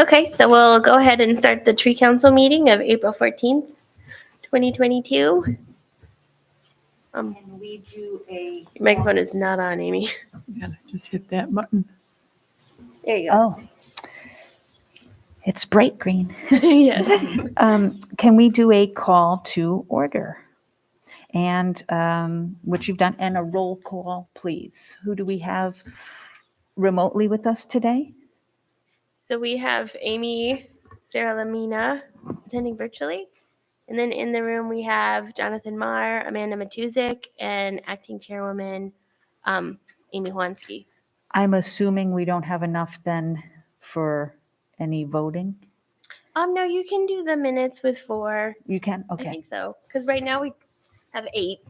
Okay, so we'll go ahead and start the tree council meeting of April 14th, 2022. Can we do a? Your microphone is not on, Amy. Gotta just hit that button. There you go. Oh. It's bright green. Yes. Can we do a call to order? And what you've done, and a roll call, please. Who do we have remotely with us today? So we have Amy, Sarah Lamina attending virtually. And then in the room we have Jonathan Marr, Amanda Matuzik, and acting chairwoman Amy Hwansky. I'm assuming we don't have enough then for any voting? No, you can do the minutes with 4. You can? I Okay. think so. Because right now we have 8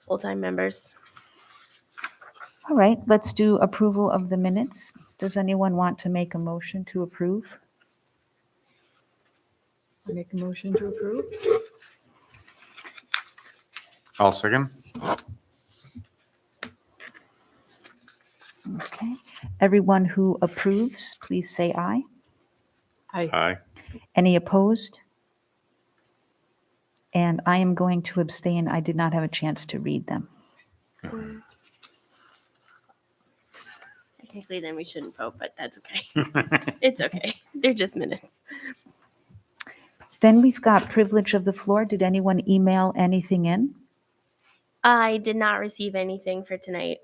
full-time members. All right, let's do approval of the minutes. Does anyone want to make a motion to approve? I make a motion to approve. I'll second. Okay. Everyone who approves, please say aye. Aye. Any opposed? And I am going to abstain. I did not have a chance to read them. Technically, then we shouldn't vote, but that's okay. It's okay. They're just minutes. Then we've got privilege of the floor. Did anyone email anything in? I did not receive anything for tonight.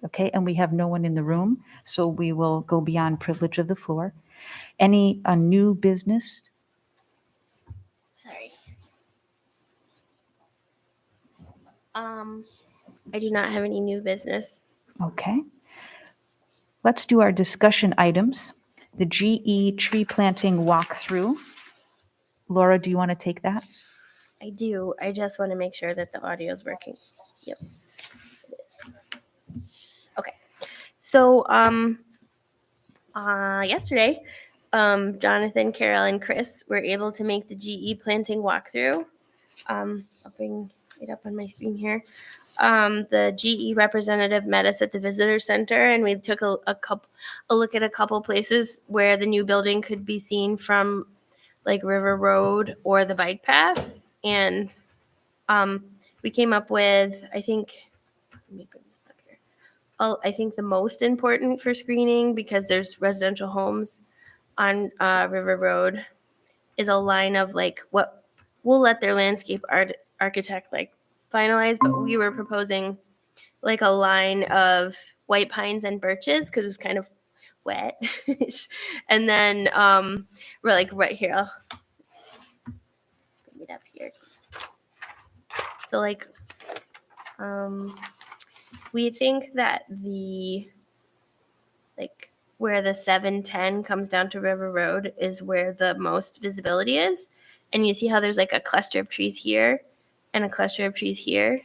Okay, and we have no one in the room, so we will go beyond privilege of the floor. Any new business? Sorry. I do not have any new business. Okay. Let's do our discussion items. The GE tree planting walkthrough. Laura, do you want to take that? I do. I just want to make sure that the audio is working. Yep, it is. Okay. So, yesterday, Jonathan, Carol, and Chris were able to make the GE planting walkthrough. I'll bring it up on my screen here. The GE representative met us at the visitor center, and we took a look at a couple places where the new building could be seen from like River Road or the bike path. And we came up with, I think, let me bring this up here. I think the most important for screening, because there's residential homes on River Road, is a line of like what we'll let their landscape architect like finalize, but we were proposing like a line of white pines and birches because it was kind of wet. And then we're like right here. I'll bring it up here. So like we think that the like where the 710 comes down to River Road is where the most visibility is. And you see how there's like a cluster of trees here and a cluster of trees here.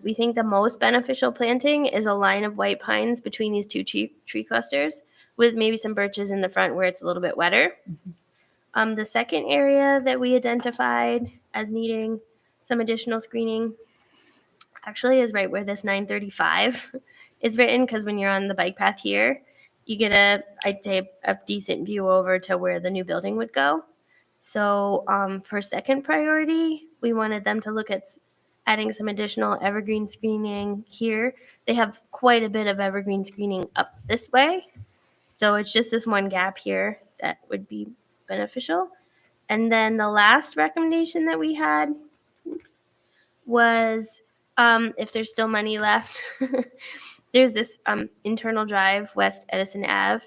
We think the most beneficial planting is a line of white pines between these two tree clusters with maybe some birches in the front where it's a little bit wetter. The second area that we identified as needing some additional screening actually is right where this 935 is written, because when you're on the bike path here, you get I'd say a decent view over to where the new building would go. So for second priority, we wanted them to look at adding some additional evergreen screening here. They have quite a bit of evergreen screening up this way. So it's just this one gap here that would be beneficial. And then the last recommendation that we had was if there's still money left, there's this internal drive, West Edison Ave.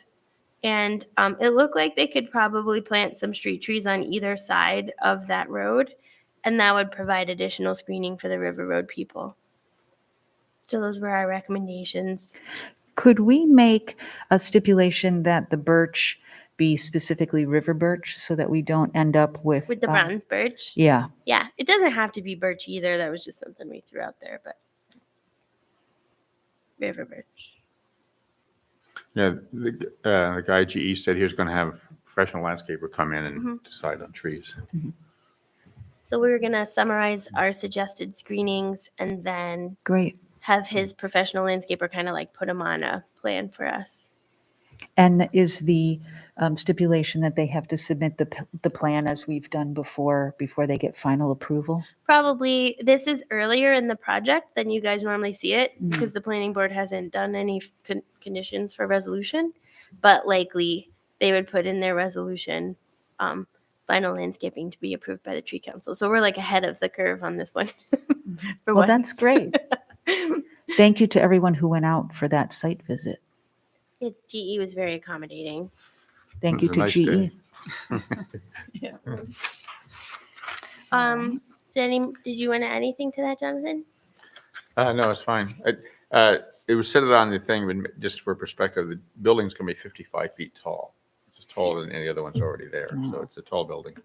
And it looked like they could probably plant some street trees on either side of that road. And that would provide additional screening for the River Road people. So those were our recommendations. Could we make a stipulation that the birch be specifically river birch so that we don't end up with With the bronze birch? Yeah. Yeah, it doesn't have to be birch either. That was just something we threw out there, but river birch. Yeah, the guy GE said he was going to have a professional landscaper come in and decide on trees. So we were going to summarize our suggested screenings and then Great. have his professional landscaper kind of like put them on a plan for us. And is the stipulation that they have to submit the plan as we've done before they get final approval? Probably this is earlier in the project than you guys normally see it because the planning board hasn't done any conditions for resolution, but likely they would put in their resolution final landscaping to be approved by the tree council. So we're like ahead of the curve on this one. for Well, that's once. great. Thank you to everyone who went out for that site visit. It's GE was very accommodating. Thank It you was to a nice GE. day. Did you want to add anything to that, Jonathan? No, it's fine. It was said it on the thing, but just for perspective, the building's gonna be 55 feet tall. It's taller than any other ones already there, so it's a tall building.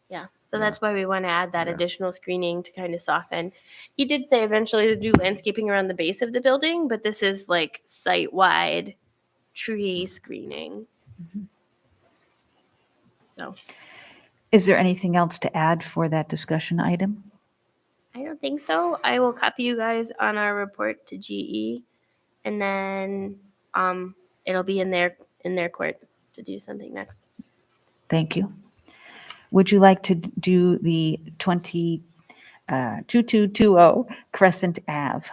Yeah. So that's why we want to add that Yeah. additional screening to kind of soften. He did say eventually to do landscaping around the base of the building, but this is like site-wide tree screening. So Is there anything else to add for that discussion item? I don't think so. I will copy you guys on our report to GE, and then it'll be in their court to do something next. Thank you. Would you like to do the 2220 Crescent Ave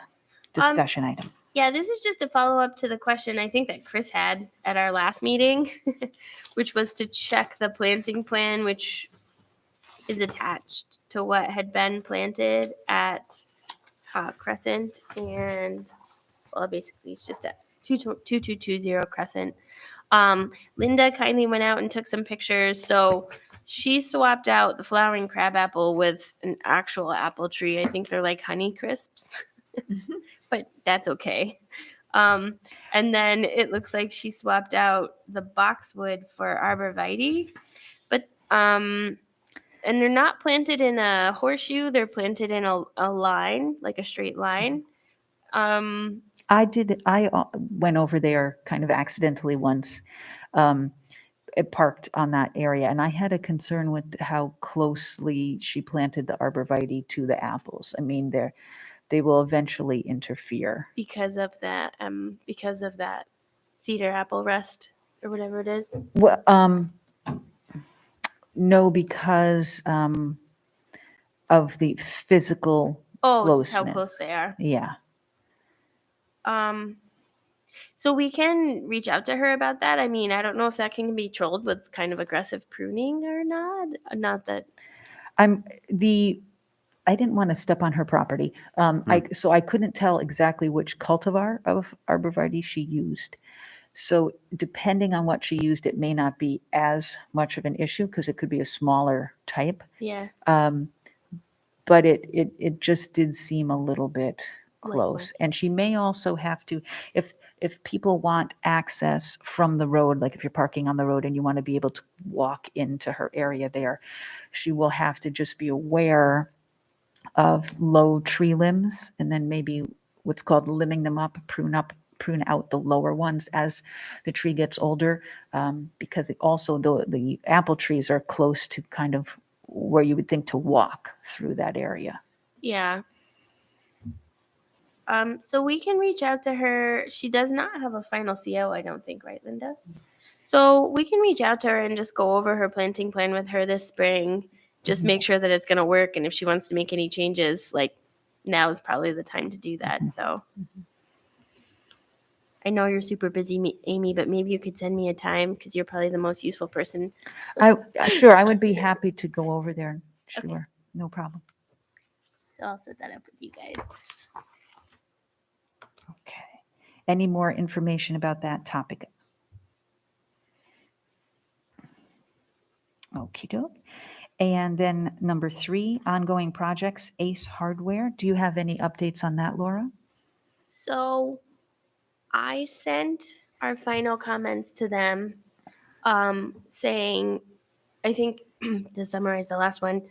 discussion item? Yeah, this is just a follow-up to the question I think that Chris had at our last meeting, which was to check the planting plan, which is attached to what had been planted at Crescent, and well, basically it's just at 2220 Crescent. Linda kindly went out and took some pictures, so she swapped out the flowering crabapple with an actual apple tree. I think they're like Honey Crisps, but that's okay. And then it looks like she swapped out the boxwood for arborvitae, but and they're not planted in a horseshoe, they're planted in a line, like a straight line. I went over there kind of accidentally once. It parked on that area, and I had a concern with how closely she planted the arborvitae to the apples. I mean, they will eventually interfere. because of that cedar apple rest or whatever it is. Well, no, because of the physical Just how closeness. close they are. Yeah. So we can reach out to her about that. I mean, I don't know if that can be controlled with kind of aggressive pruning or not. Not that. I didn't want to step on her property. So I couldn't tell exactly which cultivar of arborvitae she used. So depending on what she used, it may not be as much of an issue because it could be a smaller type. Yeah. But it just did seem a little bit close. Like. And she may also have to, if people want access from the road, like if you're parking on the road and you want to be able to walk into her area there, she will have to just be aware of low tree limbs and then maybe what's called limbing them up, prune out the lower ones as the tree gets older, because also the apple trees are close to kind of where you would think to walk through that area. Yeah. So we can reach out to her. She does not have a final CO, I don't think, right, Linda? So we can reach out to her and just go over her planting plan with her this spring. Just make sure that it's going to work. And if she wants to make any changes, like now is probably the time to do that. So I know you're super busy, Amy, but maybe you could send me a time because you're probably the most useful person. Sure, I would be happy to go over there. Sure, Okay. No problem. So I'll set that up with you guys. Okay. Any more information about that topic? Okie doke. And then number 3, ongoing projects, Ace Hardware. Do you have any updates on that, Laura? So I sent our final comments to them saying, I think to summarize the last one,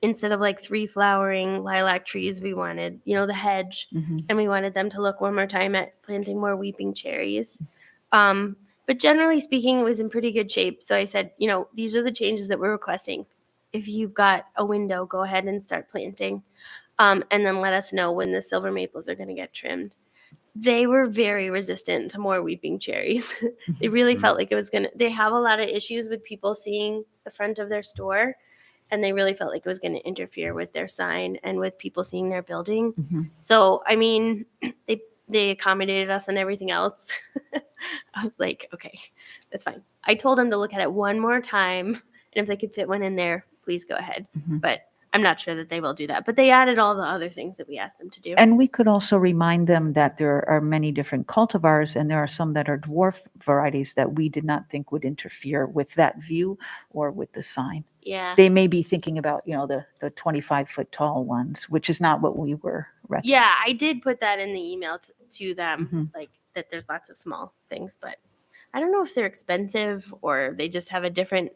instead of like 3 flowering lilac trees, we wanted, the hedge, and we wanted them to look one more time at planting more weeping cherries. But generally speaking, it was in pretty good shape. So I said, these are the changes that we're requesting. If you've got a window, go ahead and start planting. And then let us know when the silver maples are going to get trimmed. they were very resistant to more weeping cherries. They really felt like it was they have a lot of issues with people seeing the front of their store, and they really felt like it was going to interfere with their sign and with people seeing their building. Mhm. So, I mean, they accommodated us and everything else. I was like, okay, that's fine. I told them to look at it one more time, and if they could fit one in there, please go ahead. Mhm. But I'm not sure that they will do that. But they added all the other things that we asked them to do. And we could also remind them that there are many different cultivars, and there are some that are dwarf varieties that we did not think would interfere with that view or with the sign. Yeah. They may be thinking about, the 25-foot tall ones, which is not what we were recommending. Yeah, I did put that in the email to them, Mhm. like that there's lots of small things, but I don't know if they're expensive or they just have a different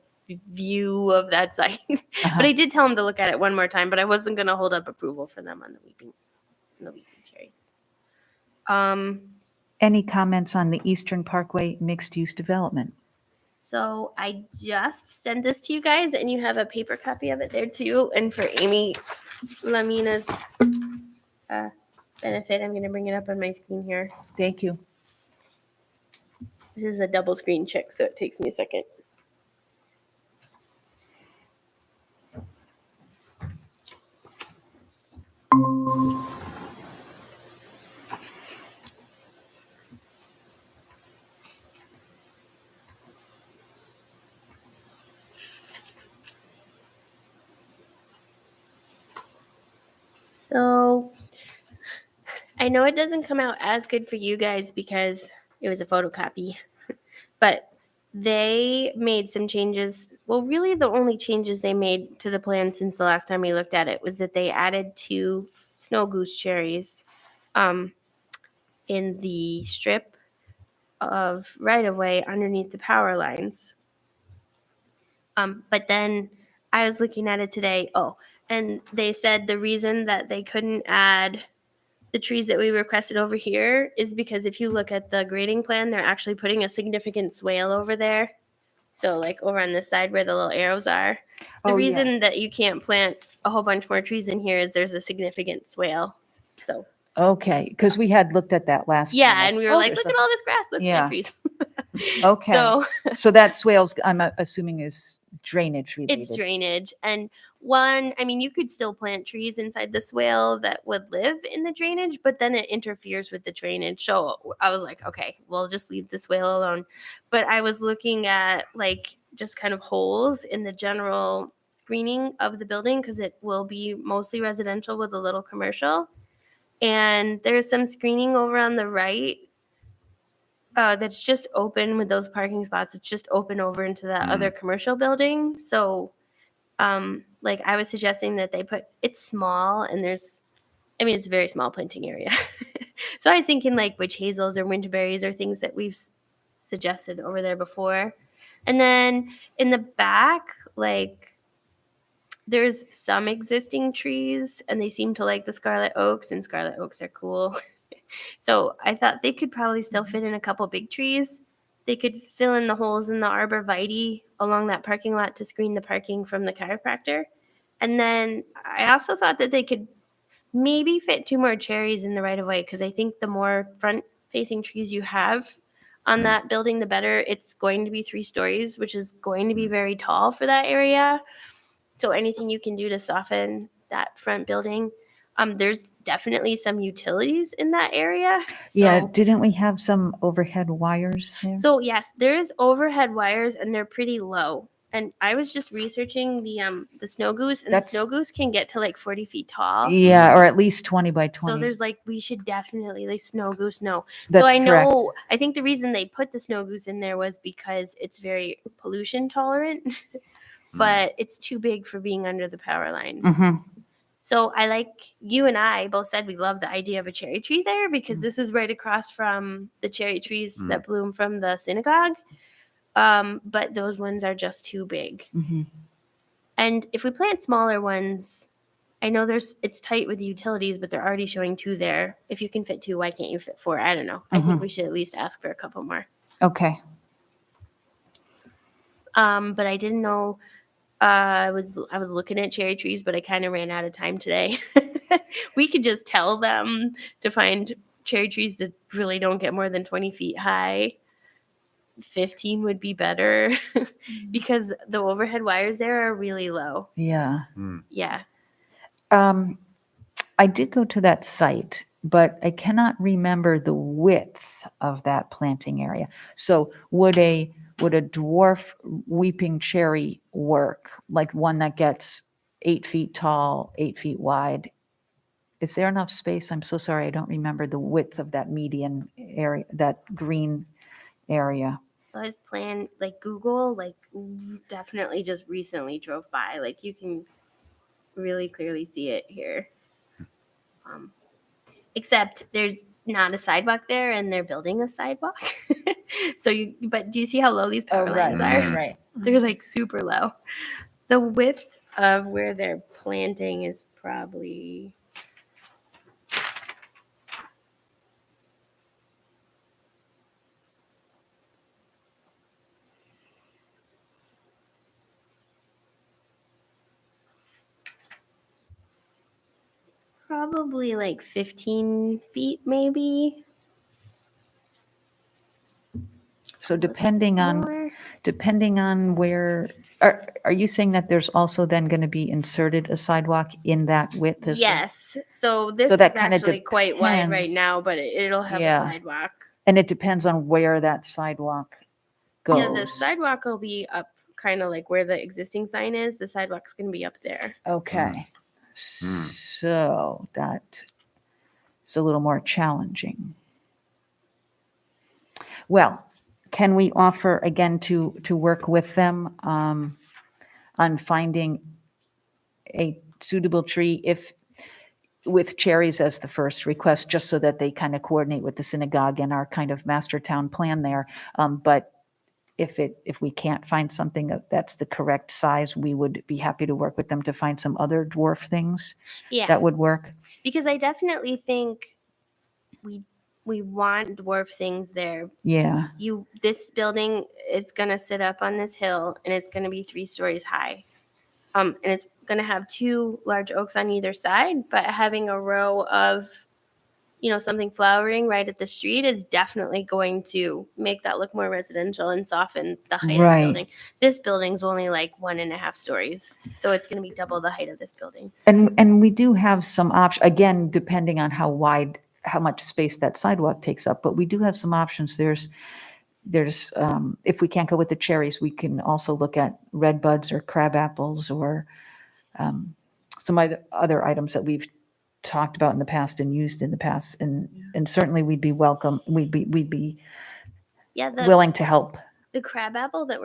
view of that site. But I did tell them to look at it one more time, but I wasn't going to hold up approval for them on the weeping cherries. Any comments on the Eastern Parkway mixed-use development? So I just sent this to you guys, and you have a paper copy of it there too. And for Amy Lamina's benefit, I'm going to bring it up on my screen here. Thank you. This is a double screen check, so it takes me a second. So I know it doesn't come out as good for you guys because it was a photocopy, but they made some changes. Well, really the only changes they made to the plan since the last time we looked at it was that they added 2 snow goose cherries in the strip of right-of-way underneath the power lines. But then I was looking at it today. Oh, and they said the reason that they couldn't add the trees that we requested over here is because if you look at the grading plan, they're actually putting a significant swale over there. So like over on this side where the little arrows are. The Oh, yeah. reason that you can't plant a whole bunch more trees in here is there's a significant swale. So Okay, because we had looked at that last time. yeah, and we were like, there's look at all this grass. Let's Yeah. plant trees. Okay. So So that swales, I'm assuming, is drainage related. it's drainage. And one, I mean, you could still plant trees inside the swale that would live in the drainage, but then it interferes with the drainage. So I was like, okay, we'll just leave the swale alone. But I was looking at like just kind of holes in the general screening of the building because it will be mostly residential with a little commercial. And there's some screening over on the right that's just open with those parking spots. It's just open over into that other commercial building. So, like I was suggesting that they put, it's small and it's a very small planting area. So I was thinking like witch hazels or winterberries or things that we've suggested over there before. And then in the back, like there's some existing trees and they seem to like the Scarlet Oaks, and Scarlet Oaks are cool. So I thought they could probably still fit in a couple big trees. They could fill in the holes in the arborvitae along that parking lot to screen the parking from the chiropractor. And then I also thought that they could maybe fit 2 more cherries in the right of way because I think the more front facing trees you have on that building, the better. It's going to be 3 stories, which is going to be very tall for that area. So anything you can do to soften that front building. There's definitely some utilities in that area. Yeah, So- didn't we have some overhead wires there? So yes, there's overhead wires and they're pretty low. And I was just researching the snow goose, and That's- the snow goose can get to like 40 feet tall. Yeah, or at least 20 by 20. So there's like, we should definitely like snow goose. No. That's So I correct. know, I think the reason they put the snow goose in there was because it's very pollution tolerant, but it's too big for being under the power line. Mhm. So you and I both said we love the idea of a cherry tree there because this is right across from the cherry trees that bloom from the synagogue. But those ones are just too big. Mhm. And if we plant smaller ones, I know it's tight with the utilities, but they're already showing 2 there. If you can fit 2, why can't you fit 4? I don't know. I think we should at least ask for a couple more. Okay. But I didn't know. I was looking at cherry trees, but I kind of ran out of time today. We could just tell them to find cherry trees that really don't get more than 20 feet high. 15 would be better because the overhead wires there are really low. Yeah. Yeah. I did go to that site, but I cannot remember the width of that planting area. So would a dwarf weeping cherry work, like one that gets 8 feet tall, 8 feet wide? Is there enough space? I'm so sorry, I don't remember the width of that median area, that green area. So I was playing like Google, like definitely just recently drove by. Like you can really clearly see it here. Except there's not a sidewalk there, and they're building a sidewalk. But do you see how low these power lines are? Right. They're like super low. The width of where they're planting is probably like 15 feet, maybe. So depending on More. where, are you saying that there's also then going to be inserted a sidewalk in that width as well? Yes. So this So that is kinda actually quite wide right depends. now, but it'll have Yeah. a sidewalk. And it depends on where that sidewalk goes. Yeah, the sidewalk will be up kind of like where the existing sign is. The sidewalk's going to be up there. Okay. So that is a little more challenging. Well, can we offer again to work with them on finding a suitable tree if with cherries as the first request, just so that they kind of coordinate with the synagogue and our kind of master town plan there. But if we can't find something that's the correct size, we would be happy to work with them to find some other dwarf things Yeah. that would work. Because I definitely think we want dwarf things there. Yeah. This building is going to sit up on this hill, and it's going to be 3 stories high. And it's going to have 2 large oaks on either side, but having a row of, something flowering right at the street is definitely going to make that look more residential and soften the height of Right. the building. This building's only like 1.5 stories, so it's going to be double the height of this building. And we do have some options, again, depending on how much space that sidewalk takes up, but we do have some options. There's if we can't go with the cherries, we can also look at red buds or crab apples or some other items that we've talked about in the past and used in the past, and certainly we'd be welcome. We'd be Yeah, willing to help. the crab apple that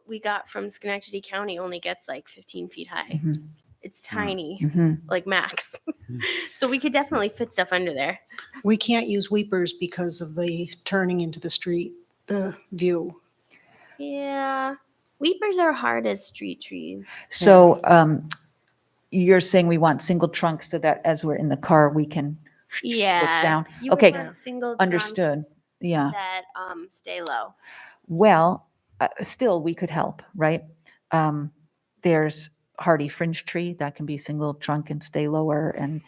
we got from Schenectady County only gets like 15 feet high. Mhm. It's tiny, Mhm. like max. So we could definitely fit stuff under there. We can't use weepers because of the turning into the street, the view. Yeah, weepers are hard as street trees. So you're saying we want single trunks so that as we're in the car, we can look Yeah. down? You would Okay, want single trunks understood. Yeah. that stay low. Well, still, we could help, right? There's hardy fringe tree that can be single trunk and stay lower, and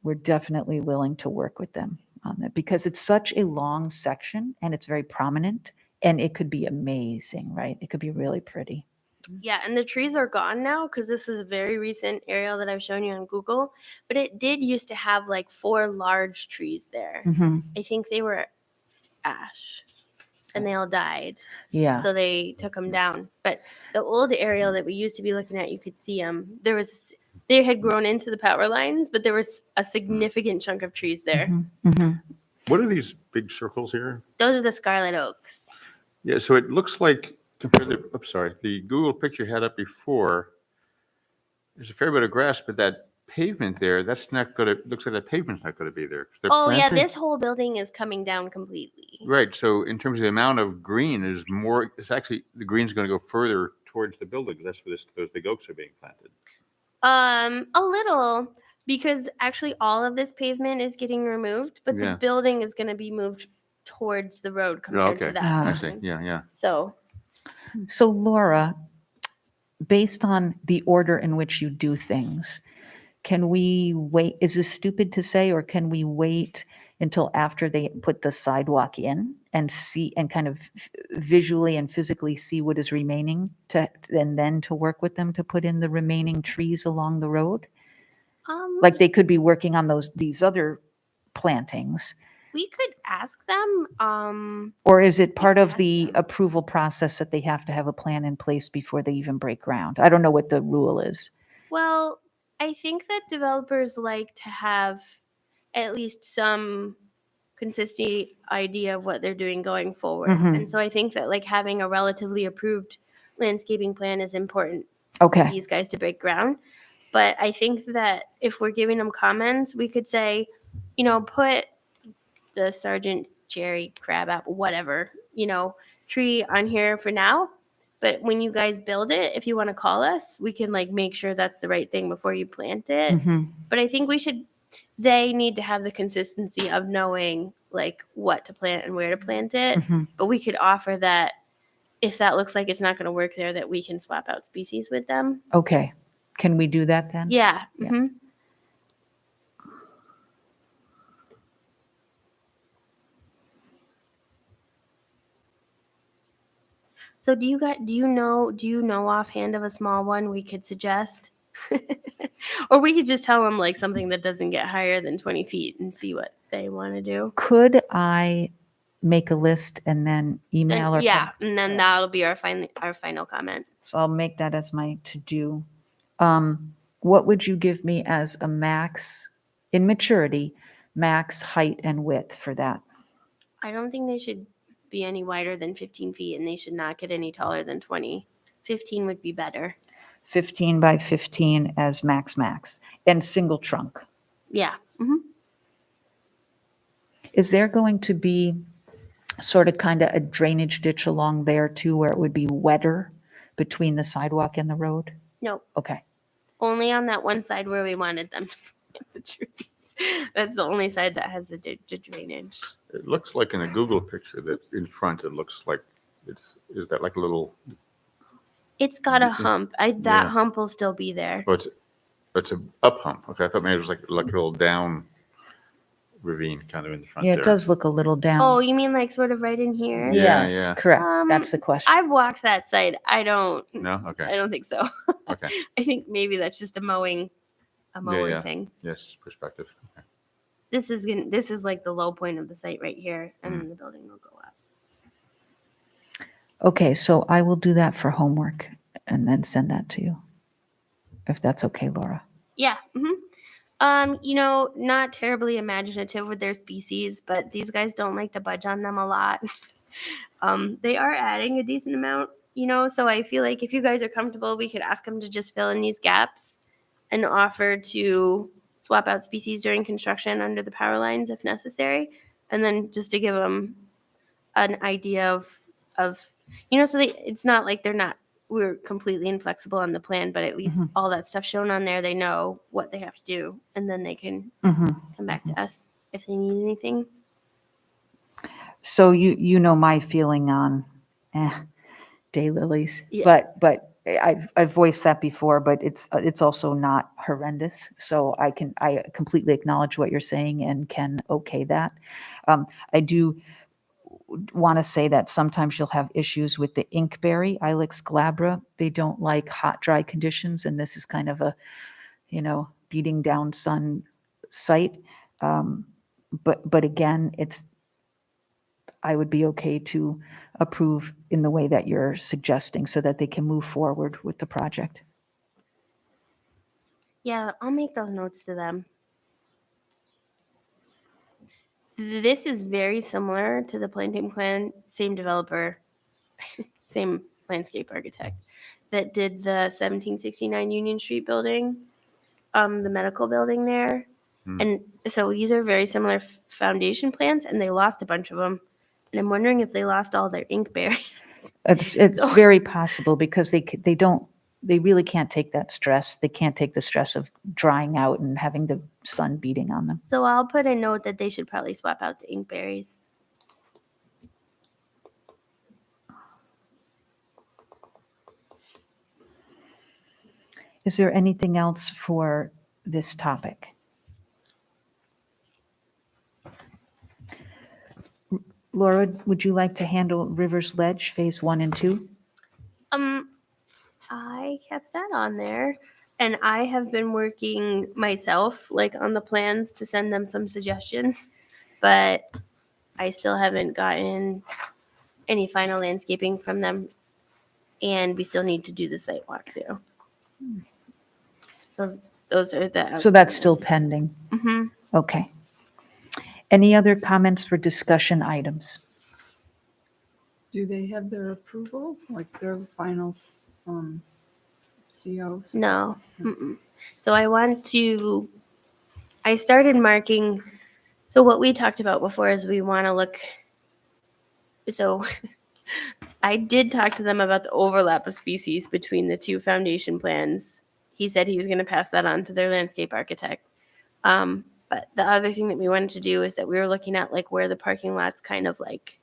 we're definitely willing to work with them on that because it's such a long section and it's very prominent, and it could be amazing, right? It could be really pretty. Yeah, and the trees are gone now because this is a very recent aerial that I've shown you on Google. But it did used to have like 4 large trees there. Mhm. I think they were ash, and they all died. Yeah. So they took them down. But the old aerial that we used to be looking at, you could see them. They had grown into the power lines, but there was a significant chunk of trees there. Mhm. What are these big circles here? Those are the Scarlet Oaks. Yeah, so it looks like compared to, the Google picture you had up before, there's a fair bit of grass, but that pavement there, looks like that pavement's not gonna be there. 'Cause they're Oh yeah, planting- this whole building is coming down completely. Right, so in terms of the amount of green is more, it's actually, the green's gonna go further towards the building, because that's where those big oaks are being planted. A little, because actually all of this pavement is getting removed, but Yeah. the building is going to be moved towards the road compared okay. to that. Ah. I see, pavement. yeah. So So Laura, based on the order in which you do things, can we wait? Is this stupid to say, or can we wait until after they put the sidewalk in and see and kind of visually and physically see what is remaining and then to work with them to put in the remaining trees along the road? Like they could be working on these other plantings. we could ask them. Or is it part of ask the them. approval process that they have to have a plan in place before they even break ground? I don't know what the rule is. Well, I think that developers like to have at least some consistent idea of what they're doing going forward. Mhm. And so I think that like having a relatively approved landscaping plan is important Okay. these guys to break ground. But I think that if we're giving them comments, we could say, put the Sergeant Cherry, Crab Apple, whatever, tree on here for now. But when you guys build it, if you want to call us, we can like make sure that's the right thing before you plant it. Mhm. But I think they need to have the consistency of knowing like what to plant and where to plant it. Mhm. But we could offer that if that looks like it's not going to work there, that we can swap out species with them. Okay. Can we do that then? Yeah. Yeah. Mhm. So do you know offhand of a small one we could suggest? Or we could just tell them like something that doesn't get higher than 20 feet and see what they want to do. Could I make a list and then email or? Yeah, and then that'll be our final comment. So I'll make that as my to-do. What would you give me as a max, in maturity, max height and width for that? I don't think they should be any wider than 15 feet, and they should not get any taller than 20. 15 would be better. 15 by 15 as max, and single trunk. Yeah. Hmm. Is there going to be sort of kind of a drainage ditch along there too, where it would be wetter between the sidewalk and the road? No, Okay. only on that one side where we wanted them to plant the trees. That's the only side that has the drainage. It looks like in a Google picture that in front, it looks like is that like a little, It's got a hump. That Yeah. hump will still be there. oh, it's a up hump. Okay, I thought maybe it was like a little down ravine kind of in the front Yeah, there. it does look a little down. Oh, you mean like sort of right in here? Yeah, Yes, yeah. correct. That's the question. I've walked that site. I don't No? think so. Okay. I think maybe that's just a mowing yeah. thing. Yes, perspective. Okay. This is like the low point of the site right here, and then the building will go up. Okay, so I will do that for homework and then send that to you, if that's okay, Laura. Yeah. Not terribly imaginative with their species, but these guys don't like to budge on them a lot. They are adding a decent amount, so I feel like if you guys are comfortable, we could ask them to just fill in these gaps and offer to swap out species during construction under the power lines if necessary. And then just to give them an idea of so it's not like we're completely inflexible on the plan, but at least all that stuff shown on there, they know what they have to do, and then they can come back to us if they need anything. So you know my feeling on daylilies, Yeah. but I've voiced that before, but it's also not horrendous. So I completely acknowledge what you're saying and can okay that. I do want to say that sometimes you'll have issues with the inkberry, Ilex glabra. They don't like hot, dry conditions, and this is kind of a, beating down sun site. But again, I would be okay to approve in the way that you're suggesting so that they can move forward with the project. Yeah, I'll make those notes to them. This is very similar to the planting plan, same developer, same landscape architect that did the 1769 Union Street building, the medical building there. And so these are very similar foundation plans, and they lost a bunch of them. And I'm wondering if they lost all their inkberries. It's very possible because they really can't take that stress. They can't take the stress of drying out and having the sun beating on them. So I'll put a note that they should probably swap out the inkberries. Is there anything else for this topic? Laura, would you like to handle Rivers Ledge Phase 1 and 2? I kept that on there, and I have been working myself, like on the plans to send them some suggestions, but I still haven't gotten any final landscaping from them, and we still need to do the site walkthrough. So those are the. So that's still pending. Mm-hmm. Okay. Any other comments for discussion items? Do they have their approval, like their final COs? No. Mm-mm. So I started marking. So what we talked about before is we want to look. So I did talk to them about the overlap of species between the two foundation plans. He said he was going to pass that on to their landscape architect. But the other thing that we wanted to do is that we were looking at like where the parking lots kind of like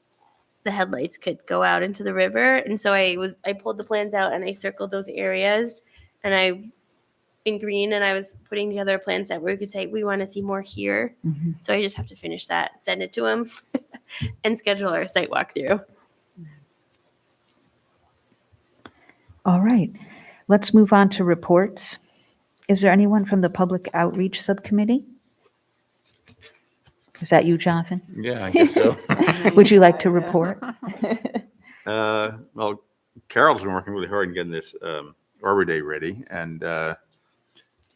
the headlights could go out into the river. And so I pulled the plans out and I circled those areas and in green, and I was putting together plans that we could say, we want to see more here. Mhm. So I just have to finish that, send it to him and schedule our site walkthrough. All right. Let's move on to reports. Is there anyone from the Public Outreach Subcommittee? Is that you, Jonathan? Yeah, I guess so. Would you like to report? Well, Carol's been working really hard in getting this Arbor Day ready, and I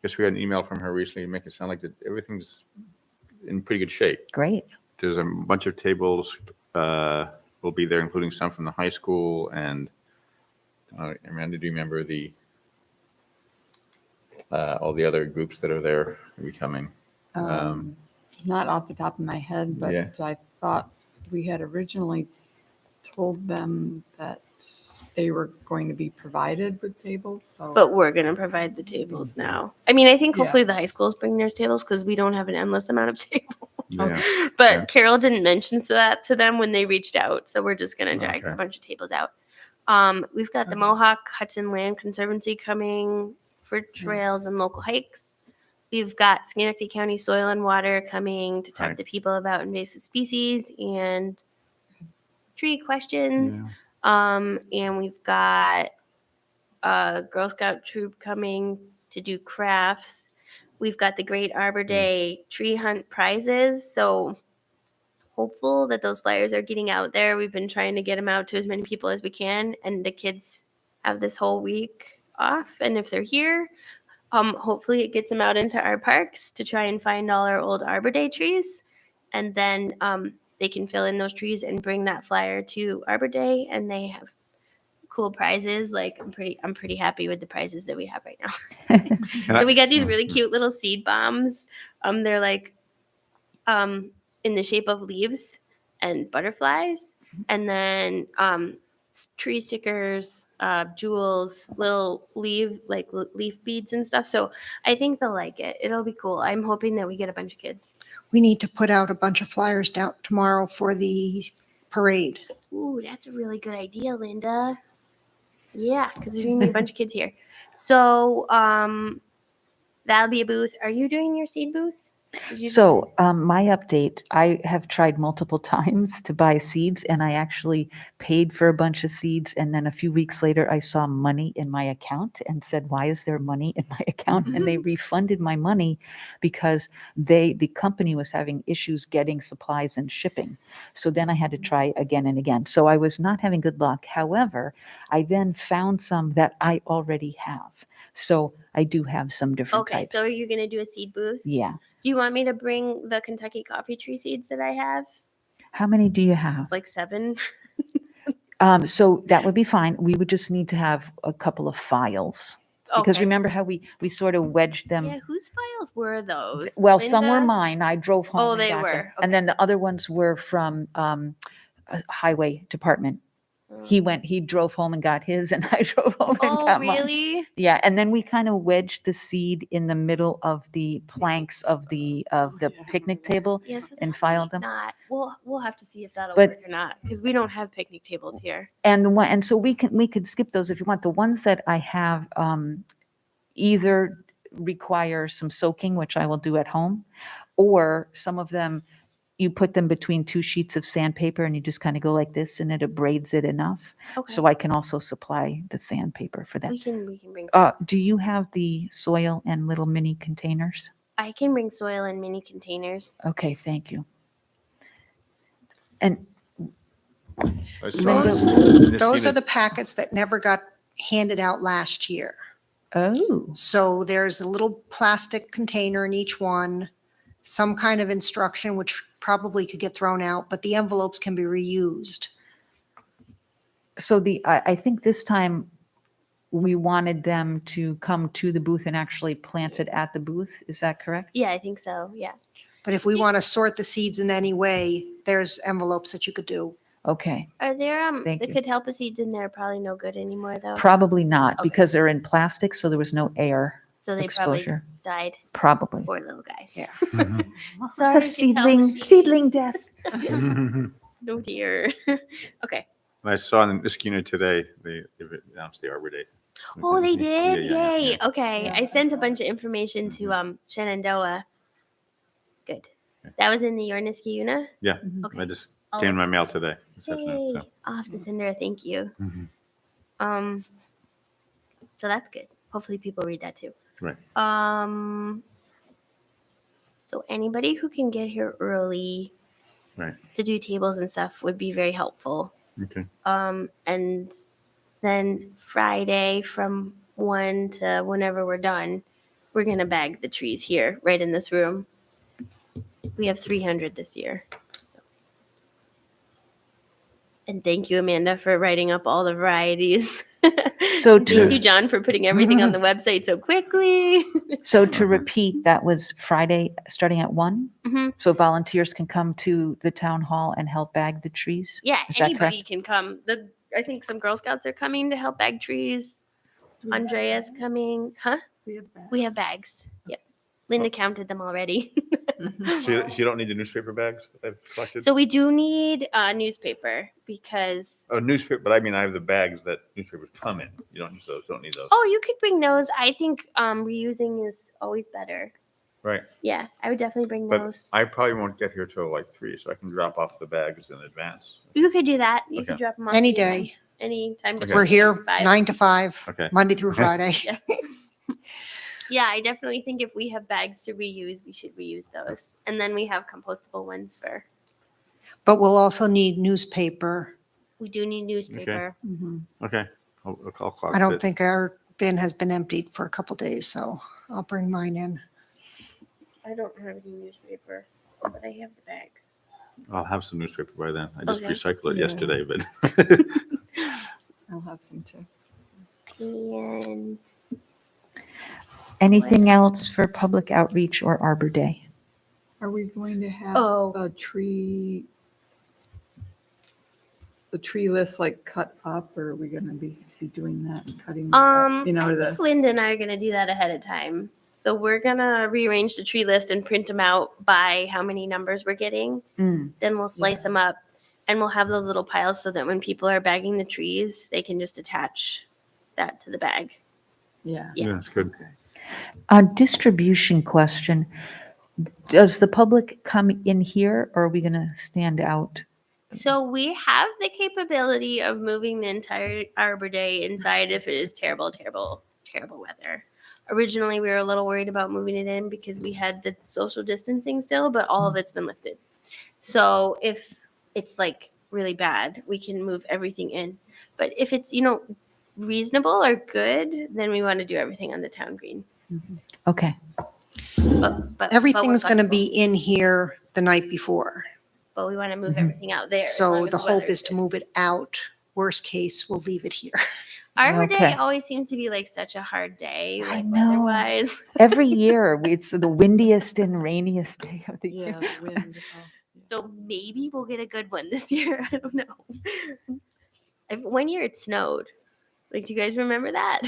guess we had an email from her recently to make it sound like that everything's in pretty good shape. Great. There's a bunch of tables will be there, including some from the high school, and Amanda, do you remember all the other groups that are there will be coming? Not off the top of my head, but Yeah. I thought we had originally told them that they were going to be provided with tables, so. But we're going to provide the tables now. I mean, I think Yeah. hopefully the high schools bring their tables because we don't have an endless amount of tables. Yeah. But Yeah. Carol didn't mention that to them when they reached out. So we're just going to drag Okay. a bunch of tables out. We've got the Okay. Mohawk Hudson Land Conservancy coming for trails and local hikes. We've got Schenectady County Soil and Water coming to talk Right. to people about invasive species and tree questions. Yeah. And we've got a Girl Scout troop coming to do crafts. We've got the Great Arbor Day tree hunt prizes. So hopeful that those flyers are getting out there. We've been trying to get them out to as many people as we can. And the kids have this whole week off. And if they're here, hopefully it gets them out into our parks to try and find all our old Arbor Day trees. And then they can fill in those trees and bring that flyer to Arbor Day, and they have cool prizes. Like I'm pretty happy with the prizes that we have right now. So we got these really cute little seed bombs. They're like in the shape of leaves and butterflies, and then tree stickers, jewels, little leaf beads and stuff. So I think they'll like it. It'll be cool. I'm hoping that we get a bunch of kids. We need to put out a bunch of flyers down tomorrow for the parade. Ooh, that's a really good idea, Linda. Yeah, because there's gonna be a bunch of kids here. So that'll be a booth. Are you doing your seed booth? Did you- So my update, I have tried multiple times to buy seeds, and I actually paid for a bunch of seeds. And then a few weeks later, I saw money in my account and said, why is there money in my account? And they refunded my money because the company was having issues getting supplies and shipping. So then I had to try again and again. So I was not having good luck. However, I then found some that I already have. So I do have some different Okay, types. so are you gonna do a seed booth? Yeah. Do you want me to bring the Kentucky coffee tree seeds that I have? How many do you have? Like 7? So that would be fine. We would just need to have a couple of files. Because Okay. remember how we sort of wedged them? Yeah, whose files were those? Well, some were Linda? mine. I drove home. Oh, and they got them. were. And then the other ones were from highway department. He drove home and got his, and I drove home and Oh, got mine. really? Yeah, and then we kind of wedged the seed in the middle of the planks of the picnic table. Yeah, so And that filed might them. Not. We'll have to see if that'll But- work or not, because we don't have picnic tables here. And so we could skip those if you want. The ones that I have, either require some soaking, which I will do at home, or some of them, you put them between 2 sheets of sandpaper and you just kind of go like this and it abrades it enough. Okay. So I can also supply the sandpaper for that. we can bring some. Do you have the soil and little mini containers? I can bring soil in mini containers. Okay, thank you. And I saw Those, in this those are unit- the packets that never got handed out last year. oh, So there's a little plastic container in each one, some kind of instruction, which probably could get thrown out, but the envelopes can be reused. so I think this time we wanted them to come to the booth and actually plant it at the booth. Is that correct? Yeah, I think so. Yeah. But if we want to sort the seeds in any way, there's envelopes that you could do. Okay, Are there Thank the you. catalpa seeds in there? Probably no good anymore though. probably not Okay. because they're in plastic, so there was no air So they exposure. probably died. Probably. Poor little guys. Yeah. Sorry. A catalpa seeds. seedling death. No dear. Okay. I saw in this unit today, they announced the Arbor Day. Oh, they did? Yeah, yeah, Yay. yeah. Okay. Yeah. I sent a bunch of information to Shenandoah. Good. That was in the Yorniskiuna? Yeah, Okay. I just I'll- came in my mail today. this afternoon, Yay. so. I'll have to send her a thank you. Mhm. So that's good. Hopefully people read that too. Right. So anybody who can get here early Right. to do tables and stuff would be very helpful. Okay. And then Friday from 1 to whenever we're done, we're gonna bag the trees here, right in this room. We have 300 this year. And thank you, Amanda, for writing up all the varieties. So Thank to you, John, for putting everything on the website so quickly. repeat, that was Friday starting at 1. Mhm. So volunteers can come to the town hall and help bag the trees. Yeah, Is that anybody correct? can come. I think some Girl Scouts are coming to help bag trees. Andrea's coming. Huh? We have that. We have bags. Yep. Linda counted them already. So you don't need the newspaper bags that I've collected? So we do need a newspaper because, Oh, newspaper, but I mean, I have the bags that newspapers come in. You don't use those, don't need those. oh, you could bring those. I think reusing is always better. Right. Yeah, I would definitely bring But those. I probably won't get here till like 3, so I can drop off the bags in advance. You could do that. You Okay. could drop them off Any anytime. day. Any time. Okay. between We're here 5. 9 to 5, Okay. Monday through Friday. Yeah. Yeah, I definitely think if we have bags to reuse, we should reuse those. And then we have compostable ones for. But we'll also need newspaper. We do need newspaper. Mhm. Okay. I'll collect I don't it. think our bin has been emptied for a couple days, so I'll bring mine in. I don't have any newspaper, but I have the bags. I'll have some newspaper by then. I just Okay. recycled it Yeah. yesterday, but. I'll have some too. And Anything else for public outreach or Arbor Day? Are we going to have Oh. the tree list like cut up, or are we gonna be doing that and cutting? that up? You know, I the, think Linda and I are gonna do that ahead of time. So we're gonna rearrange the tree list and print them out by how many numbers we're getting. Mm. Then we'll slice them up and we'll have those little piles so that when people are bagging the trees, they can just attach that to the bag. yeah. Yeah. That's good. Distribution question. Does the public come in here or are we going to stand out? So we have the capability of moving the entire Arbor Day inside if it is terrible, terrible, terrible weather. Originally, we were a little worried about moving it in because we had the social distancing still, but all of it's been lifted. So if it's like really bad, we can move everything in. But if it's, reasonable or good, then we want to do everything on the town green. Okay. But Everything's we're going to flexible. be in here the night before. But we want to move Mhm. everything out there. as So long as the hope weather's is to good. move it out. Worst case, we'll leave it here. Arbor Okay. Day always seems to be like such a hard day, I like know. weather-wise. Every year, it's the windiest and rainiest day of the Yeah, year. the wind. So maybe we'll get a good one this year. I don't know. One year it snowed. Like, do you guys remember that?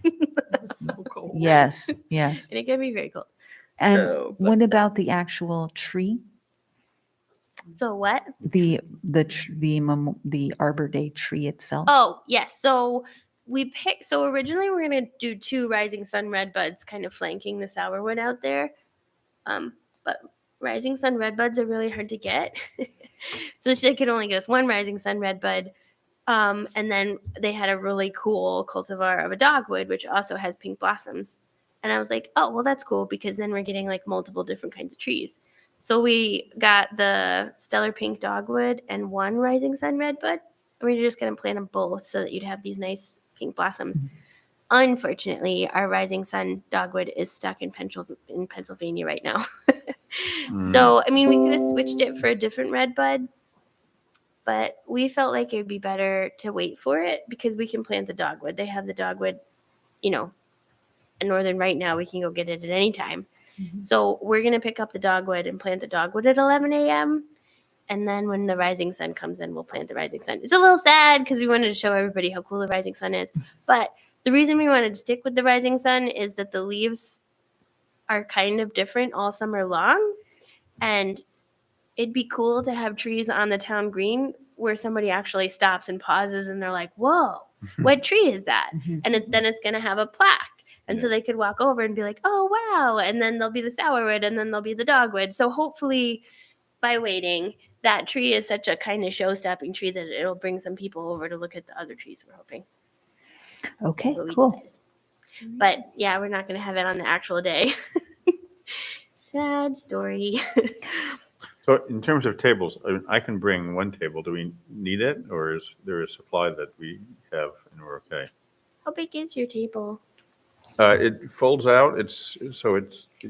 It was so cold. Yes, yes. And it can be very cold. And So, but- what about the actual tree? So what? The Arbor Day tree itself? Oh, yes. So so originally we're gonna do 2 rising sun redbuds kind of flanking the sourwood out there. But rising sun redbuds are really hard to get. So they could only get us 1 rising sun redbud. And then they had a really cool cultivar of a dogwood, which also has pink blossoms. And I was like, oh, well, that's cool because then we're getting like multiple different kinds of trees. So we got the stellar pink dogwood and 1 rising sun redbud. And we're just going to plant them both so that you'd have these nice pink blossoms. Unfortunately, our rising sun dogwood is stuck in Pennsylvania right now. So, I mean, we could have switched it for a different redbud, but we felt like it would be better to wait for it because we can plant the dogwood. They have the dogwood, in Northern right now. We can go get it at any time. So we're going to pick up the dogwood and plant the dogwood at 11 a.m. And then when the rising sun comes in, we'll plant the rising sun. It's a little sad because we wanted to show everybody how cool the rising sun is. But the reason we wanted to stick with the rising sun is that the leaves are kind of different all summer long. And it'd be cool to have trees on the town green where somebody actually stops and pauses and they're like, whoa, what tree is that? And then it's going to have a plaque. And so they could walk over and be like, oh, wow. And then there'll be the sourwood and then there'll be the dogwood. So hopefully by waiting, that tree is such a kind of show-stopping tree that it'll bring some people over to look at the other trees, we're hoping. Okay, That's what we cool. decided. But yeah, we're not going to have it on the actual day. Sad story. So in terms of tables, I can bring 1 table. Do we need it, or is there a supply that we have and we're okay? How big is your table? It folds out. It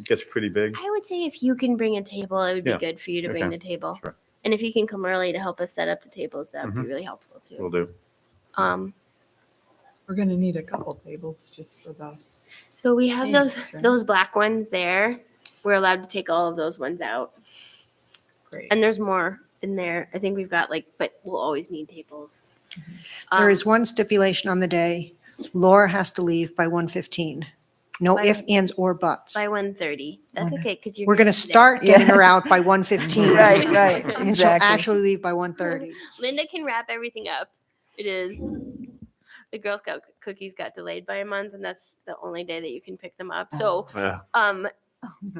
gets pretty big. I would say if you can bring a table, it would be Yeah. good for you to bring Okay. the table. Sure. And if you can come early to help us set up the tables, that would be really helpful too. Will do. We're going to need a couple tables just for the, So we have Thanks, right? those black ones there. We're allowed to take all of those ones out. great. And there's more in there. I think we've got but we'll always need tables. There is one stipulation on the day. Laura has to leave by 1:15. No By- ifs, ands, or buts. By 1:30. That's okay because you're We're going to gonna be there. start getting her Yes. out by 1:15. Right, right, And she'll exactly. actually leave by 1:30. Linda can wrap everything up. It is the Girl Scout cookies got delayed by a month, and that's the only day that you can pick them up. So, Yeah.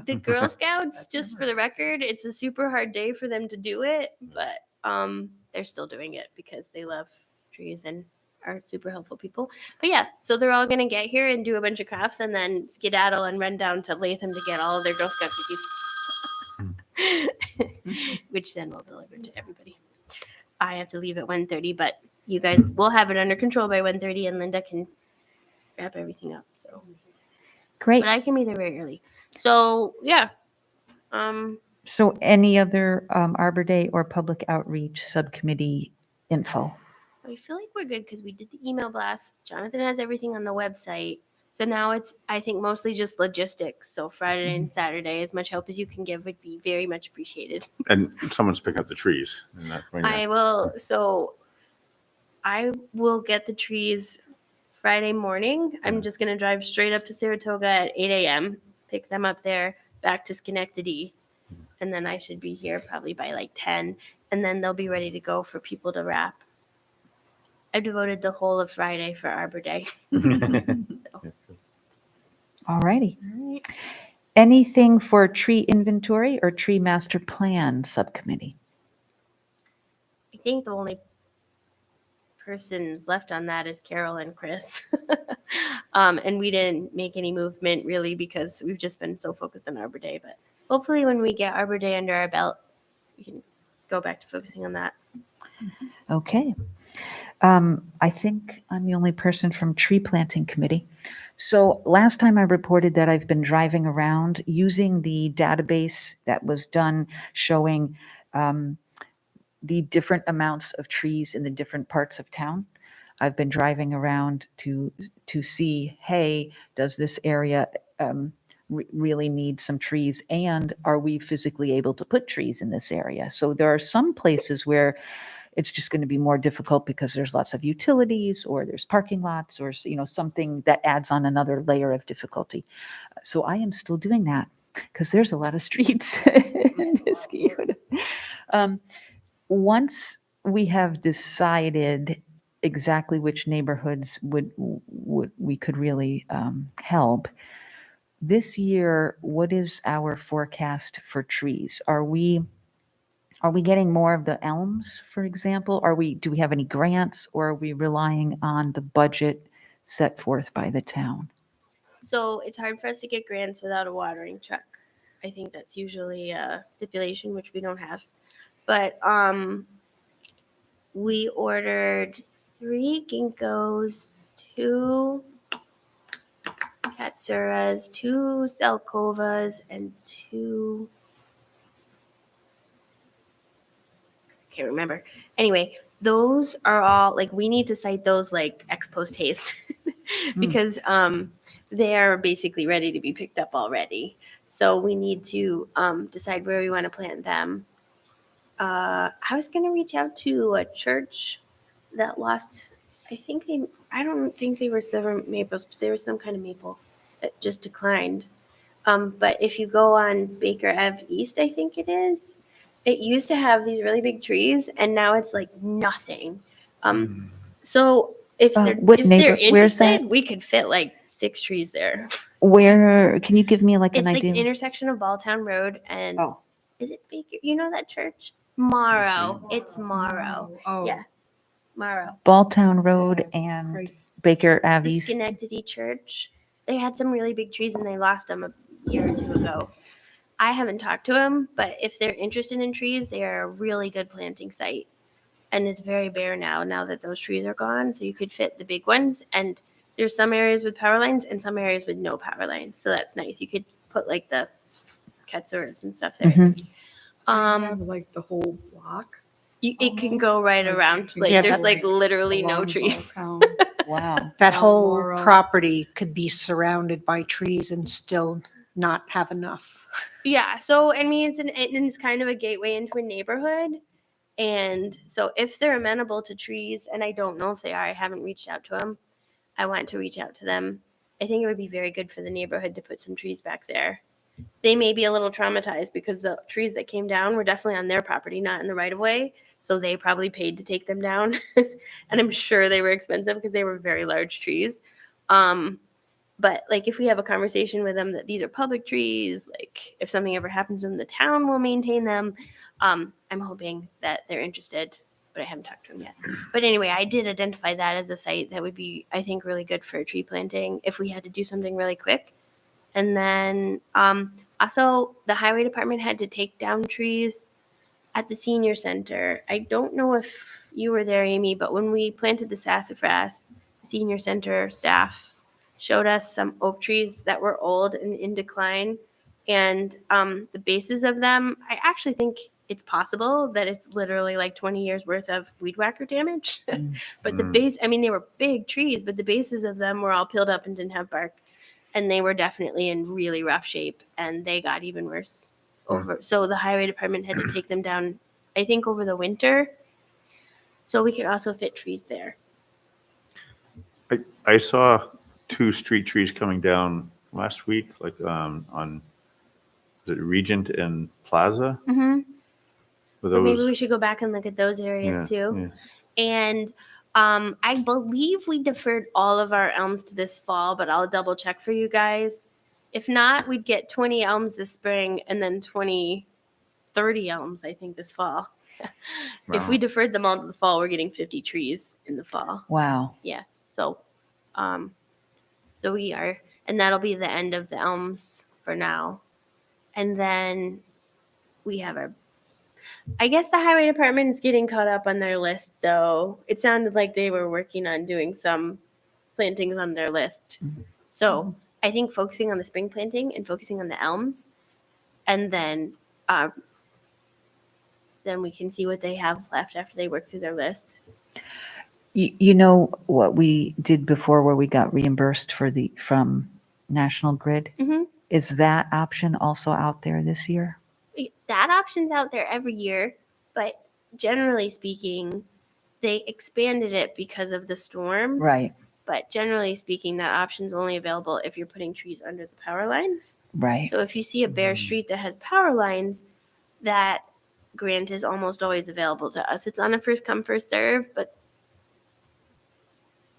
the Girl Scouts, just for the record, it's a super hard day for them to do it, but they're still doing it because they love trees and are super helpful people. But yeah, so they're all gonna get here and do a bunch of crafts, and then skedaddle and run down to Latham to get all of their Girl Scout cookies, which then we'll deliver to everybody. I have to leave at 1:30, but you guys will have it under control by 1:30, and Linda can wrap everything up. So, Great. but I can be there very early. So yeah, So any other Arbor Day or public outreach subcommittee info? I feel like we're good because we did the email blast. Jonathan has everything on the website. So now it's, I think, mostly just logistics. So Friday and Saturday, as much help as you can give would be very much appreciated. And someone's picking up the trees. And that's when I will get the trees Friday morning. I'm just going to drive straight up to Saratoga at 8 a.m., pick them up there, back to Schenectady. And then I should be here probably by like 10. And then they'll be ready to go for people to wrap. I've devoted the whole of Friday for Arbor Day. All righty. Anything for tree inventory or tree master plan subcommittee? I think the only persons left on that is Carol and Chris. And we didn't make any movement really because we've just been so focused on Arbor Day. But hopefully when we get Arbor Day under our belt, we can go back to focusing on that. Okay. I think I'm the only person from tree planting committee. So last time I reported that I've been driving around using the database that was done showing the different amounts of trees in the different parts of town. I've been driving around to see, hey, does this area really need some trees? And are we physically able to put trees in this area? So there are some places where it's just going to be more difficult because there's lots of utilities or there's parking lots or something that adds on another layer of difficulty. So I am still doing that because there's a lot of streets in Niskayuna. Once we have decided exactly which neighborhoods would we could really help. This year, what is our forecast for trees? Are we getting more of the elms, for example? Do we have any grants, or are we relying on the budget set forth by the town? So it's hard for us to get grants without a watering truck. I think that's usually a stipulation, which we don't have. But we ordered 3 ginkgos, 2 katsuras, 2 salkovas, and 2. I can't remember. Anyway, those are all like we need to cite those like ex post haste because they are basically ready to be picked up already. So we need to decide where we want to plant them. I was going to reach out to a church that lost. I don't think they were silver maples, but there was some kind of maple that just declined. But if you go on Baker Ave East, I think it is, it used to have these really big trees, and now it's like nothing. So if they're What if they're where's that? interested, we could fit like 6 trees there. Where, can you give me like It's an like idea? the intersection of Balltown Road and Oh. is it Baker? You know that church? Morrow. It's Morrow. Oh. Yeah, Morrow. Balltown Road Yeah, and Christ. Baker Ave The East. Schenectady Church. They had some really big trees and they lost them a year or 2 ago. I haven't talked to them, but if they're interested in trees, they are a really good planting site. And it's very bare now that those trees are gone. So you could fit the big ones. And there's some areas with power lines and some areas with no power lines. So that's nice. You could put like the katsuras and stuff there. Mhm. Have like the whole block. It can go right Like, around. you can Like Yeah, there's that- like literally no along trees. Balltown. Wow. That Mount whole Laurel. property could be surrounded by trees and still not have enough. Yeah. So I mean, it's kind of a gateway into a neighborhood. And so if they're amenable to trees, and I don't know if they are, I haven't reached out to them. I want to reach out to them. I think it would be very good for the neighborhood to put some trees back there. They may be a little traumatized because the trees that came down were definitely on their property, not in the right of way. So they probably paid to take them down. And I'm sure they were expensive because they were very large trees. But like if we have a conversation with them that these are public trees, like if something ever happens to them, the town will maintain them. I'm hoping that they're interested, but I haven't talked to them yet. But anyway, I did identify that as a site that would be, I think, really good for tree planting if we had to do something really quick. And then also the highway department had to take down trees at the senior center. I don't know if you were there, Amy, but when we planted the sassafras, the senior center staff showed us some oak trees that were old and in decline. And the bases of them, I actually think it's possible that it's literally like 20 years worth of weed whacker damage. But the base, I mean, they were big trees, but the bases of them were all peeled up and didn't have bark. And they were definitely in really rough shape, and they got even worse over. So the highway department had to take them down, I think, over the winter. So we could also fit trees there. I saw 2 street trees coming down last week, like on the Regent and Plaza. Mm-hmm. Were So maybe those- we should go back and look at those areas yeah, too. yeah. And I believe we deferred all of our elms to this fall, but I'll double check for you guys. If not, we'd get 20 elms this spring and then 30 elms, I think, this fall. If we Wow. deferred them all to the fall, we're getting 50 trees in the fall. Wow. Yeah. So we are, and that'll be the end of the elms for now. And then we have I guess the highway department is getting caught up on their list, though. It sounded like they were working on doing some plantings on their list. So I think focusing on the spring planting and focusing on the elms, and then we can see what they have left after they work through their list. You know what we did before where we got reimbursed from National Grid? Mm-hmm. Is that option also out there this year? That option's out there every year, but generally speaking, they expanded it because of the storm. Right, But generally speaking, that option's only available if you're putting trees under the power lines. right. So if you see a bare street that has power lines, that grant is almost always available to us. It's on a first come, first serve, but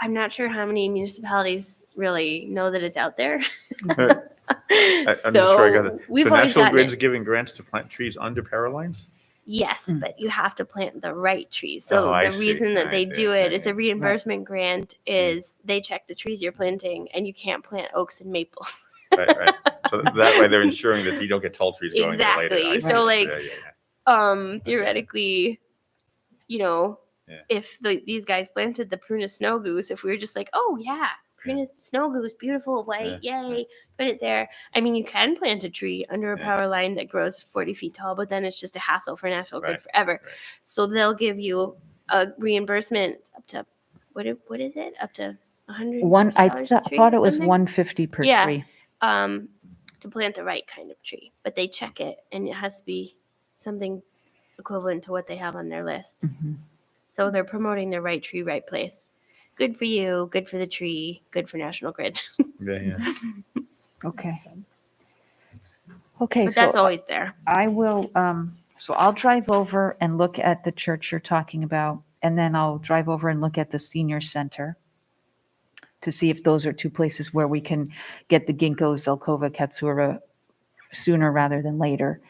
I'm not sure how many municipalities really know that it's out there. I'm not sure I got it. We've So always National gotten Grid's it. giving grants to plant trees under power lines? Yes, Mm. but you have to plant the right trees. Oh, So I the see. reason that I they see. do Yeah, it is yeah. a reimbursement grant is they check the trees you're planting and you can't plant oaks and maples. Right. So that way they're ensuring that you don't get tall trees going there later. Exactly. I see. So, like, Yeah. theoretically, you know, Yeah. if these guys planted the Prunus snow goose, if we were just like, oh yeah, Prunus snow goose, beautiful white, yay, put it there. I mean, you can plant a tree under a Yeah. power line that grows 40 feet tall, but then it's just a hassle for National Grid Right, forever. right. So they'll give you a reimbursement up to what is it? Up to $100. I a tree thought or it was something? 150 per Yeah. tree. To plant the right kind of tree, but they check it, and it has to be something equivalent to what they have on their list. Mhm. So they're promoting the right tree, right place. Good for you, good for the tree, good for National Grid. Yeah. Okay. Okay, But so that's always there. I will, so I'll drive over and look at the church you're talking about, and then I'll drive over and look at the senior center to see if those are two places where we can get the ginkgo, zelkova, katsura sooner rather than later.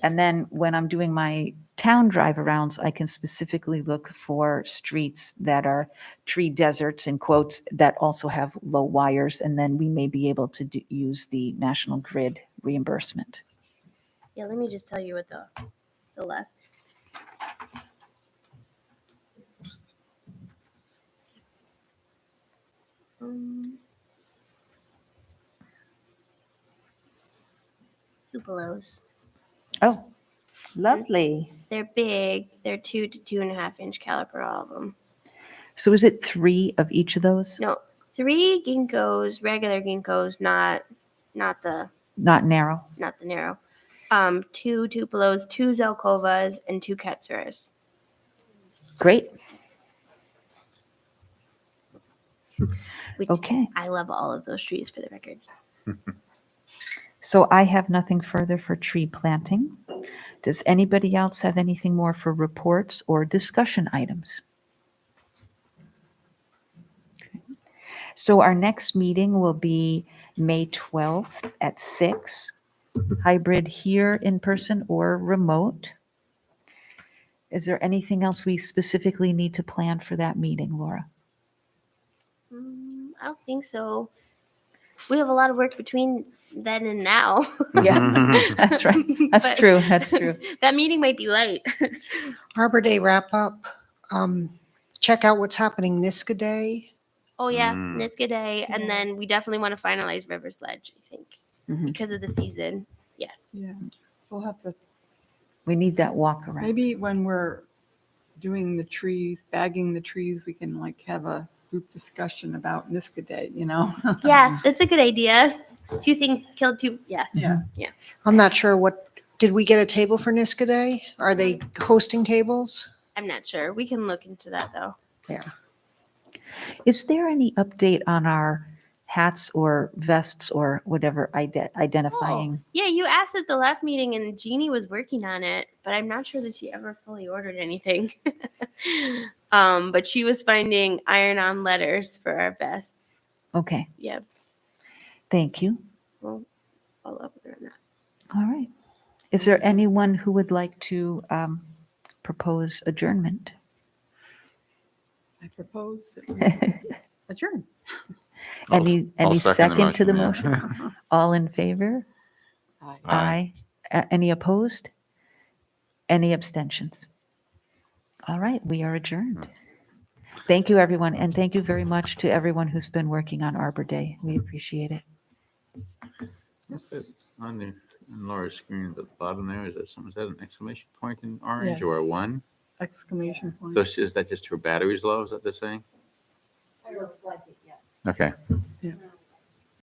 And then when I'm doing my town drive arounds, I can specifically look for streets that are tree deserts in quotes that also have low wires, and then we may be able to use the National Grid reimbursement. Yeah, let me just tell you what the last. Tupelos. Oh, lovely. They're big. They're 2 to 2.5 inch caliper, all of them. So is it 3 of each of those? No, 3 ginkgos, regular ginkgos, not the Not narrow? narrow. 2 tupelos, 2 zelkovas, and 2 katsuras. Great. Which Okay. I love all of those trees, for the record. So I have nothing further for tree planting. Does anybody else have anything more for reports or discussion items? Okay. So our next meeting will be May 12th at 6, hybrid here in person or remote. Is there anything else we specifically need to plan for that meeting, Laura? I don't think so. We have a lot of work between then and now. Yeah, that's right. That's But true. That's true. That meeting might be light. Arbor Day wrap up. Check out what's happening Niska Day. Oh yeah, Mm. Niska Day, and then we definitely want to finalize River Sledge. I think Mhm. because of the season. Yeah, we'll have to, We need that walk around. maybe when we're doing the trees, bagging the trees, we can like have a group discussion about Niska Day, you know? Yeah, that's a good idea. 2 things killed 2. Yeah. Yeah. I'm not sure did we get a table for Niska Day? Are they hosting tables? I'm not sure. We can look into that though. Yeah. Is there any update on our hats or vests or whatever identifying? Yeah, you asked at the last meeting, and Jeannie was working on it, but I'm not sure that she ever fully ordered anything. But she was finding iron-on letters for our vests. Okay, Yeah, thank you. we'll follow up with her on that. All right. Is there anyone who would like to propose adjournment? I propose that we adjourn. Any I'll second to the yeah. motion? All in favor? Aye. Aye. Any opposed? Any abstentions? All right, we are adjourned. Thank you, everyone, and thank you very much to everyone who's been working on Arbor Day. We appreciate it. What's that on Laura's screen at the bottom there? Is that an exclamation point in orange or a Yes. 1? Exclamation point. So is that just her battery's low? Is that they're saying? It looks like it, yes. Okay. Yeah.